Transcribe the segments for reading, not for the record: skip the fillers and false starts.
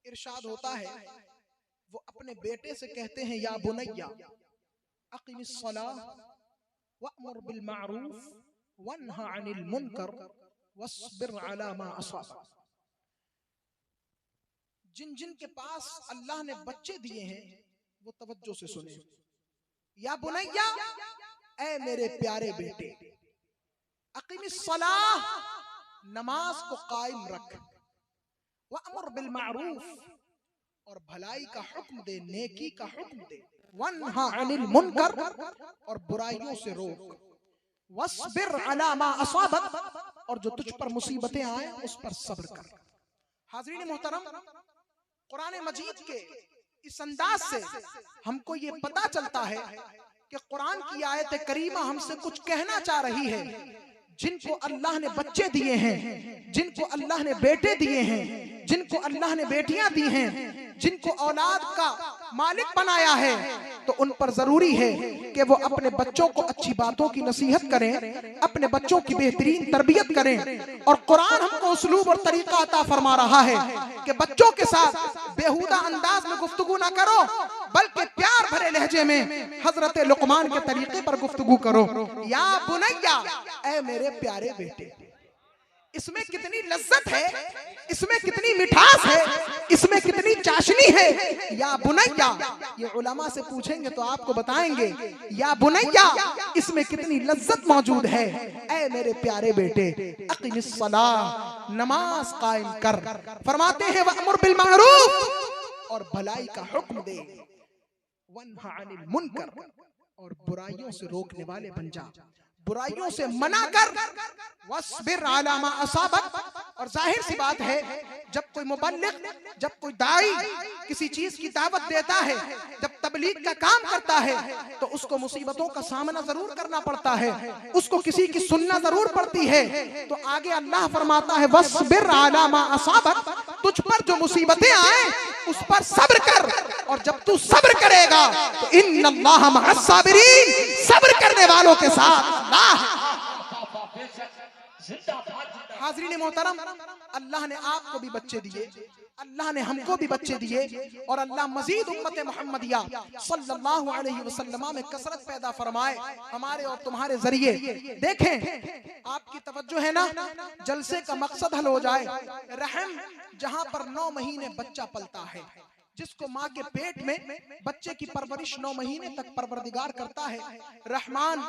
इरशाद होता है, वो अपने बेटे से कहते हैं, या बुनैया अक़िमिस सलाह वअमुर बिल मारूफ वन्हा अनिल मुनकर वस्बिर अला मा असाबक। जिन जिन के पास अल्लाह ने बच्चे दिए हैं वो तवज्जो से सुने। या बुनैया, ऐ मेरे प्यारे बेटे, अक़िमिस सलाह, नमाज को कायम रख, वअमुर बिल मारूफ, और भलाई का हुक्म दे, नेकी का हुक्म दे, वन्हा अनिल मुनकर, और बुराइयों से रोक, वस्बिर अला मा असाबक, और जो तुझ पर मुसीबतें आए उस पर सब्र कर। हाज़रीन मोहतरम, कुरान मजीद के इस अंदाज से हमको ये पता चलता है कि कुरान की आयत करीमा हमसे कुछ कहना चाह रही है। जिनको अल्लाह ने बच्चे दिए हैं, जिनको अल्लाह ने बेटे दिए हैं, जिनको अल्लाह ने बेटियां दी हैं, जिनको औलाद का मालिक बनाया है, तो उन पर जरूरी है कि वो अपने बच्चों को अच्छी बातों की नसीहत करें, अपने बच्चों की बेहतरीन तरबियत करें। और कुरान हमको उसलूब और तरीका अता फरमा रहा है कि बच्चों के साथ बेहुदा अंदाज में गुफ्तगू ना करो, बल्कि प्यार भरे लहजे में हजरत लुकमान के तरीके पर गुफ्तगू करो। या बुनैया, ऐ मेरे प्यारे बेटे। इसमें कितनी लज्जत है, इसमें कितनी मिठास है, इसमें कितनी चाशनी है। या बुनैया, ये उलमा से पूछेंगे तो आपको बताएंगे, या बुनैया, इसमें कितनी लज्जत मौजूद है। ऐ मेरे प्यारे बेटे, अक़िमिस सलाह, नमाज कायम कर। फरमाते हैं वअमुर बिल मारूफ, और भलाई का हुक्म दे, वन्हा अनिल मुनकर, और बुराइयों से रोकने वाले बन जा, बुराइयों से मना कर। वस्बिर अला मा असाबक, और जाहिर सी बात है, जब कोई मुबल्लिग, जब कोई दाई किसी चीज की दावत देता है, जब तबलीग का काम करता है, तो उसको मुसीबतों का सामना जरूर करना पड़ता है, उसको किसी की सुनना जरूर पड़ती है। तो आगे अल्लाह फरमाता है, वस्बिर अला मा असाबक, तुझ पर जो मुसीबतें आए उस पर सब्र कर, और जब तू सब्र करेगा तो इन्नल्लाह मअस साबिरीन, सब्र करने वालों के साथ हाज़रीन मोहतरम, अल्लाह ने आपको भी बच्चे दिए, अल्लाह ने हमको भी बच्चे दिए, और अल्लाह मजीद उम्मत मुहम्मदिया सल्लल्लाहु अलैहि वसल्लम में कसरत पैदा फरमाए हमारे और तुम्हारे जरिए। देखें, आपकी तवज्जो है ना, जलसे का मकसद हल हो जाए। रहम, जहां पर 9 महीने बच्चा पलता है, जिसको माँ के पेट में बच्चे की परवरिश 9 महीने तक परवरदिगार करता है। रहमान,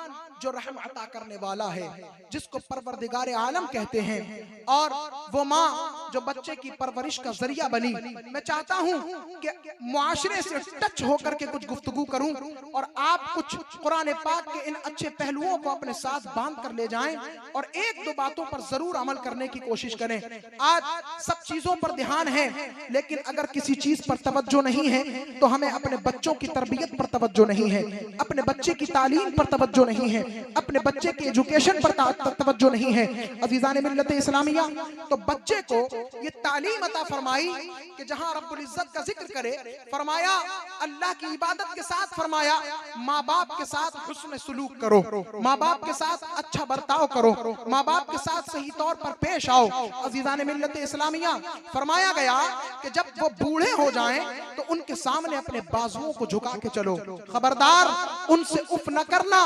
जो रहम अता करने वाला है, जिसको परवरदिगार आलम कहते हैं, और वो माँ जो बच्चे की परवरिश का जरिया बनी। मैं चाहता हूँ कि मुआशरे से टच होकर के कुछ गुफ्तगू करूं, और आप कुछ कुरान पाक के इन अच्छे पहलुओं को अपने साथ बांध कर ले जाएं, और 1-2 बातों पर जरूर अमल करने की कोशिश करें। आज सब चीजों पर ध्यान है, लेकिन अगर किसी चीज पर तवज्जो नहीं है तो हमें अपने बच्चों की तरबियत पर तवज्जो नहीं है, अपने बच्चे की तालीम पर तवज्जो नहीं है, अपने बच्चे के एजुकेशन पर तवज्जो नहीं है। अज़ीज़ान मिल्लत इस्लामिया, तो बच्चे को ये तालीम अता फरमाई कि जहां रब्बुल इज्जत का जिक्र करे, फरमाया अल्लाह की इबादत के साथ, फरमाया माँ बाप के साथ हुस्न सुलूक करो, माँ बाप के साथ अच्छा बर्ताव करो, माँ बाप के साथ सही तौर पर पेश आओ। अज़ीज़ान मिल्लत इस्लामिया, फरमाया गया कि जब वो बूढ़े हो जाएं तो उनके सामने अपने बाजुओं को झुका के चलो, खबरदार उनसे उफ न करना,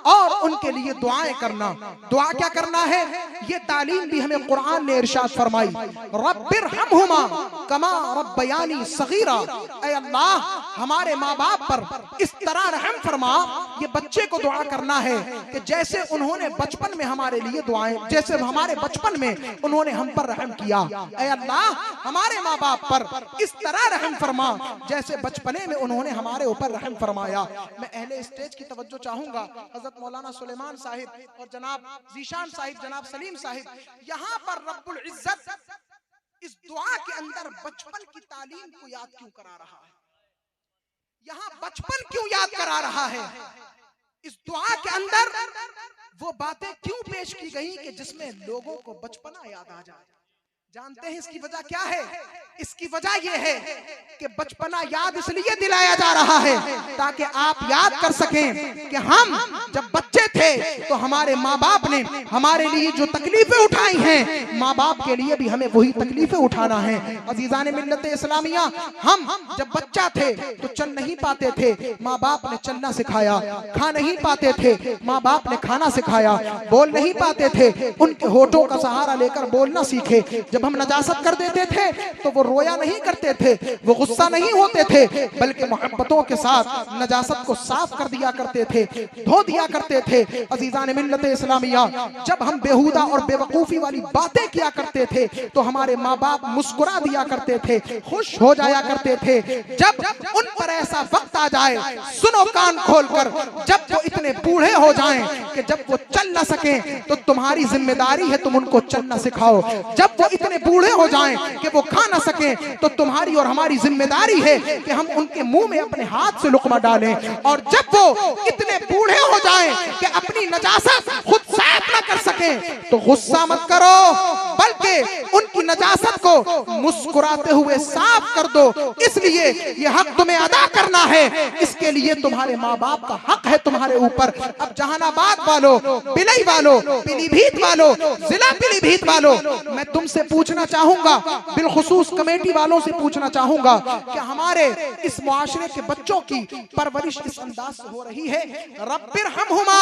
और उनके लिए दुआएं करना। दुआ क्या करना है, ये तालीम भी हमें कुरान ने इरशाद फरमाई, रब्बिरहमहुमा कमा रब्बयानी सगीरा। ऐ अल्लाह, हमारे माँ बाप पर इस तरह रहम फरमा। ये बच्चे को दुआ करना है कि जैसे उन्होंने बचपन में हमारे लिए दुआएं, जैसे हमारे बचपन में उन्होंने हम पर रहम किया, ऐ अल्लाह हमारे माँ बाप पर इस तरह रहम फरमा जैसे बचपने में उन्होंने हमारे ऊपर रहम फरमाया। मैं अहले स्टेज की तवज्जो चाहूंगा, हजरत मौलाना सुलेमान साहिब और जनाब जीशान साहिब, जनाब सलीम साहिब, यहाँ पर रब्बुल इज्जत इस दुआ के अंदर बचपन की तालीम को याद क्यों करा रहा है, यहाँ बचपन क्यों याद करा रहा है, इस दुआ के अंदर वो बातें क्यों पेश की गई कि जिसमें लोगों को बचपना याद आ जाए। जानते हैं इसकी वजह क्या है? इसकी वजह यह है कि बचपना याद इसलिए दिलाया जा रहा है ताकि आप याद कर सकें कि हम जब बच्चे थे तो हमारे माँ बाप ने हमारे लिए जो तकलीफें उठाई हैं, माँ बाप के लिए भी हमें वही तकलीफें उठाना है। अजीजान मिल्लत इस्लामिया, हम जब बच्चा थे तो चल नहीं पाते थे, माँ बाप ने चलना सिखाया। खा नहीं पाते थे, माँ बाप ने खाना सिखाया। बोल नहीं पाते थे, उनके होठों का सहारा लेकर बोलना सीखे। जब हम नजासत कर देते थे तो वो रोया नहीं करते थे, वो गुस्सा नहीं होते थे, बल्कि मोहब्बतों के साथ नजासत को साफ कर दिया करते थे, धो दिया करते थे। अजीजान मिल्लत इस्लामिया, जब हम बेहुदा और बेवकूफी वाली बातें किया करते थे तो हमारे माँ बाप मुस्कुरा दिया करते थे, खुश हो जाया करते थे। जब उन पर ऐसा वक्त आ जाए, सुनो कान खोलकर, जब वो इतने बूढ़े हो जाएं कि जब वो चल न सके तो तुम्हारी जिम्मेदारी है तुम उनको चलना सिखाओ। जब वो इतने बूढ़े हो जाएं कि वो खा न सके तो तुम्हारी और हमारी जिम्मेदारी है कि हम उनके मुंह में अपने हाथ से लुकमा डालें। और जब वो इतने बूढ़े हो जाएं कि अपनी नजासत खुद साफ न कर सके तो गुस्सा मत करो, बल्कि उनकी नजासत को मुस्कुराते हुए साफ कर दो। इसलिए ये हक तुम्हें अदा करना है, इसके लिए तुम्हारे माँ बाप का हक है तुम्हारे ऊपर। अब जहानाबाद वालों, बिलई वालों, पीलीभीत वालों, जिला पीलीभीत वालों, मैं तुमसे पूछना चाहूंगा, बिलखुसूस कमेटी वालों से पूछना चाहूंगा कि हमारे इस मुआशरे के बच्चों की परवरिश इस अंदाज से हो रही है, रब्बिरहमहुमा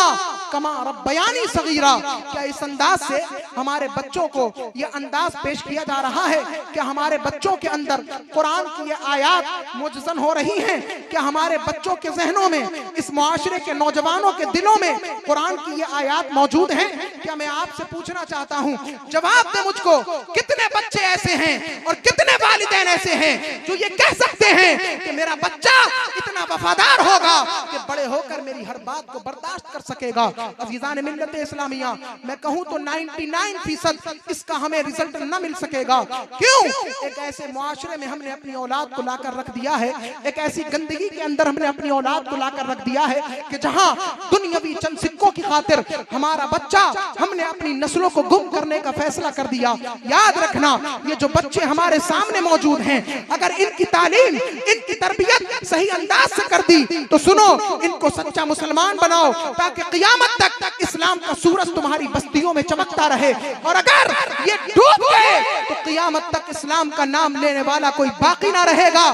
कमा रब्बयानी सगीरा। क्या इस अंदाज से हमारे बच्चों को ये अंदाज पेश किया जा रहा है कि हमारे बच्चों के अंदर कुरान की ये आयात मुजज़्ज़न हो रही हैं? क्या हमारे बच्चों के जहनों में, इस मुआशरे के नौजवानों के दिलों में कुरान की ये आयात मौजूद हैं? क्या मैं आपसे पूछना चाहता हूँ, जवाब दे मुझको, कितने बच्चे ऐसे हैं और कितने वालिदैन ऐसे हैं जो ये कह सकते हैं कि मेरा बच्चा इतना वफादार होगा कि बड़े होकर मेरी हर बात को बर्दाश्त कर सकेगा? अज़ीज़ान मिल्लत इस्लामिया, मैं कहूँ तो 99% इसका हमें रिजल्ट न मिल सकेगा। क्यों? एक ऐसे मुआशरे में हमने अपनी औलाद को लाकर रख दिया है, एक ऐसी गंदगी के अंदर हमने अपनी औलाद को लाकर रख दिया है कि जहाँ दुनियावी चंद सिक्कों की खातिर हमारा बच्चा, हमने अपनी नस्लों को गुम करने का फैसला कर दिया। याद रखना, ये जो बच्चे हमारे सामने मौजूद हैं, अगर इनकी तालीम, इनकी तरबियत सही अंदाज से कर दी तो सुनो, इनको सच्चा मुसलमान बनाओ ताकि क़यामत तक इस्लाम का सूरज तुम्हारी बस्तियों में चमकता रहे। और अगर ये डूब गए तो क़यामत तक इस्लाम का नाम लेने वाला कोई बाकी ना रहेगा।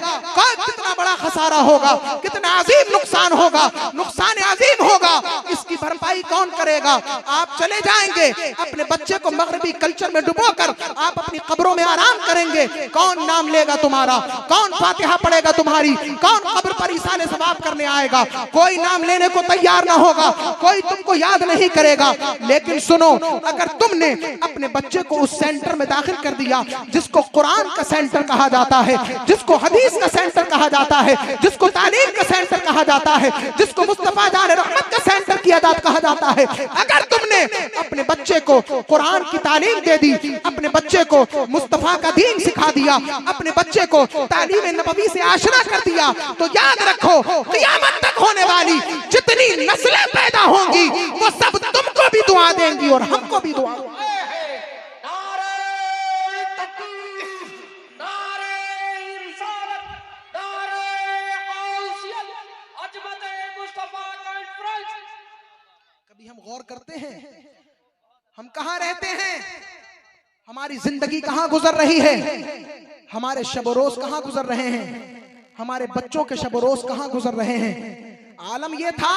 कितना बड़ा खसारा होगा, कितना अजीम नुकसान होगा, नुकसान अजीम होगा। इसकी भरपाई कौन करेगा? आप चले जाएंगे, अपने बच्चे को मगरबी कल्चर में डुबोकर आप अपनी कब्रों में आराम करेंगे। कौन नाम लेगा तुम्हारा? कौन फातिहा पढ़ेगा तुम्हारी? कौन कब्र पर इसाले सवाब करने आएगा? कोई नाम लेने को तैयार ना होगा, कोई तुमको याद नहीं करेगा। लेकिन सुनो, अगर तुमने अपने बच्चे को उस सेंटर में दाखिल कर दिया जिसको कुरान का सेंटर कहा जाता है, जिसको हदीस का सेंटर कहा जाता है, जिसको तालीम का सेंटर कहा जाता है, जिसको मुस्तफा जाने रहमत का सेंटर कहा जाता है, अगर तुमने अपने बच्चे को कुरान की तालीम दे दी, अपने बच्चे को मुस्तफा का दीन सिखा दिया, अपने बच्चे को तालीम नबवी से आशना कर दिया, तो याद रखो, क़यामत तक होने वाली जितनी नस्लें पैदा होंगी वो सब तुमको भी दुआ देंगी और हमको भी दुआ। कभी हम गौर करते हैं हम कहाँ रहते हैं, हमारी जिंदगी कहाँ गुजर रही है, हमारे शब रोज कहाँ गुजर रहे हैं, हमारे बच्चों के शब रोज कहाँ गुजर रहे हैं। आलम यह था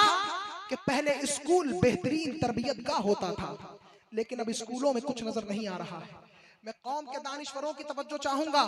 कि पहले स्कूल बेहतरीन तरबियत का होता था, लेकिन अब स्कूलों में कुछ नजर नहीं आ रहा है। मैं कौम के दानिश्वरों की तवज्जो चाहूंगा,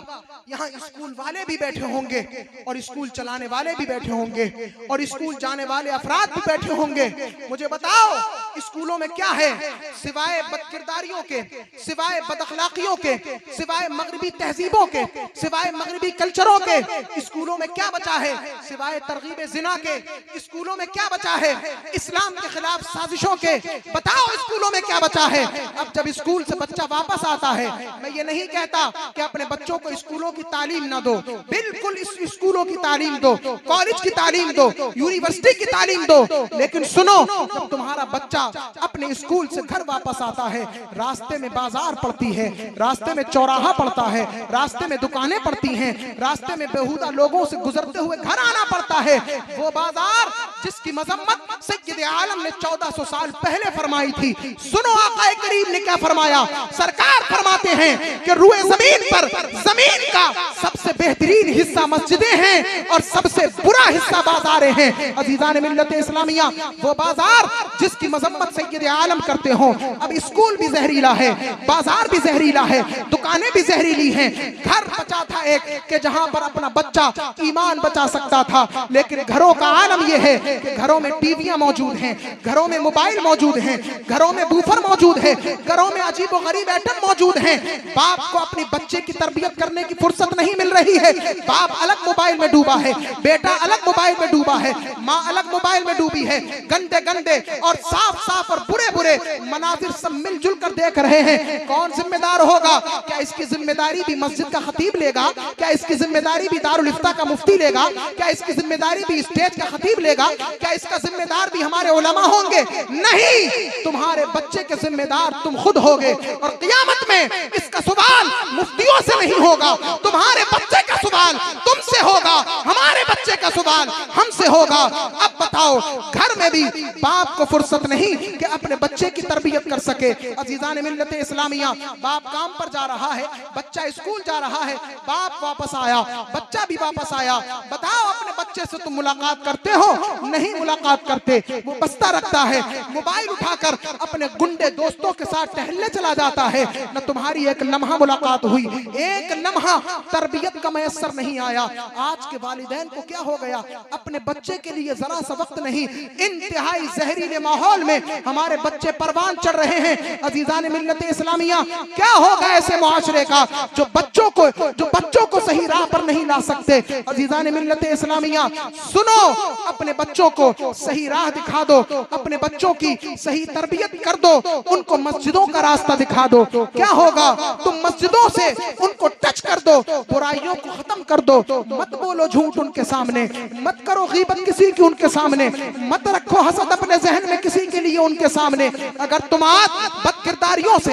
यहाँ स्कूल वाले भी बैठे होंगे और स्कूल चलाने वाले भी बैठे होंगे और स्कूल जाने वाले अफराद भी बैठे होंगे। मुझे बताओ स्कूलों में क्या है सिवाय बदकिरदारियों के, सिवाय बदअखलाकियों के, सिवाय मगरिबी तहजीबों के, सिवाय मगरिबी कल्चरों के? स्कूलों में क्या बचा है सिवाय तरगीब जिना के? स्कूलों में क्या बचा है इस्लाम के खिलाफ साजिशों के? बताओ स्कूलों में क्या बचा है? अब जब स्कूल से बच्चा वापस आता है मैं ये नहीं कहता कि अपने बच्चों को स्कूलों की तालीम ना दो, बिल्कुल इस स्कूलों की तालीम दो, कॉलेज की तालीम दो, यूनिवर्सिटी की तालीम दो, लेकिन सुनो, जब तुम्हारा बच्चा अपने स्कूल से घर वापस आता है, रास्ते में बाजार पड़ती है, रास्ते में चौराहा पड़ता है, रास्ते में दुकानें पड़ती हैं, रास्ते में बेहुदा लोगों से गुजरते हुए घर आना पड़ता है, वो बाजार जिसकी मजम्मत सैयद आलम ने 1400 साल पहले फरमाई थी। सुनो आका करीम ने क्या फरमाया। सरकार फरमाते हैं कि रुए जमीन पर जमीन का सबसे बेहतरीन हिस्सा मस्जिदें हैं और सबसे बुरा हिस्सा बाजारें हैं। अजीजान मिल्लत इस्लामिया, वो बाजार जिसकी मजम्मत सैयद आलम करते हो। अब स्कूल भी जहरीला है, बाजार भी जहरीला है, दुकानें भी जहरीली हैं। घर बचा था एक कि जहां पर अपना बच्चा ईमान बचा सकता था, लेकिन घरों का आलम यह है कि घरों में टीवियां मौजूद हैं, घरों में मोबाइल मौजूद हैं, घरों में बूफर मौजूद है, घरों में अजीब और गरीब आइटम मौजूद हैं। बाप को अपनी बच्चे की तरबियत करने की फुर्सत नहीं मिल रही है। बाप अलग मोबाइल में डूबा है, बेटा अलग मोबाइल में डूबा है, माँ अलग मोबाइल में डूबी है। गंदे गंदे और साफ साफ और बुरे बुरे मनाजिर सब मिलजुल कर देख रहे हैं। कौन जिम्मेदार होगा? क्या इसकी जिम्मेदारी भी मस्जिद का खतीब लेगा? क्या इसकी जिम्मेदारी भी दारुल इफ्ता का मुफ्ती लेगा? क्या इसकी जिम्मेदारी भी स्टेज का खतीब लेगा? क्या इसका जिम्मेदार भी हमारे उलमा होंगे? नहीं, तुम्हारे बच्चे के जिम्मेदार तुम खुद होगे और क़यामत में इसका सवाल मुफ्तियों से नहीं होगा, तुम्हारे बच्चे का सवाल तुमसे होगा, हमारे बच्चे का सवाल हमसे होगा। अब बताओ, घर में भी बाप को फुर्सत नहीं कि अपने बच्चे की तरबियत कर सके। अजीजान मिल्लत इस्लामिया, बाप काम पर जा रहा है, बच्चा स्कूल जा रहा है, बाप वापस आया, बच्चा भी वापस आया। बताओ, अपने बच्चे से तुम मुलाकात करते हो? नहीं मुलाकात करते। वो बस्ता रखता है, मोबाइल उठाकर अपने गुंडे दोस्तों के साथ टहलने चला जाता है। न तुम्हारी एक लम्हा मुलाकात हुई, एक लम्हा तरबियत का मैसर नहीं आया। आज के वालिदैन को क्या हो गया? अपने बच्चे के लिए जरा सा वक्त नहीं। इंतहाई जहरीले माहौल में हमारे बच्चे परवान चढ़ रहे हैं। अजीजान मिल्लत इस्लामिया, क्या होगा ऐसे मुआशरे का जो बच्चों को सही राह पर नहीं ला सकते? अजीजान मिल्लत इस्लामिया, सुनो, अपने बच्चों को सही राह दिखा दो, अपने बच्चों की सही तरबियत कर दो, उनको मस्जिदों का रास्ता दिखा दो। क्या होगा? तुम मस्जिदों से उनको टच कर दो, बुराइयों को खत्म कर दो। मत बोलो झूठ उनके सामने, मत करो गीबत किसी की उनके सामने, मत रखो हसद अपने जहन में किसी के लिए उनके सामने। अगर तुम आज बदकिरदारियों से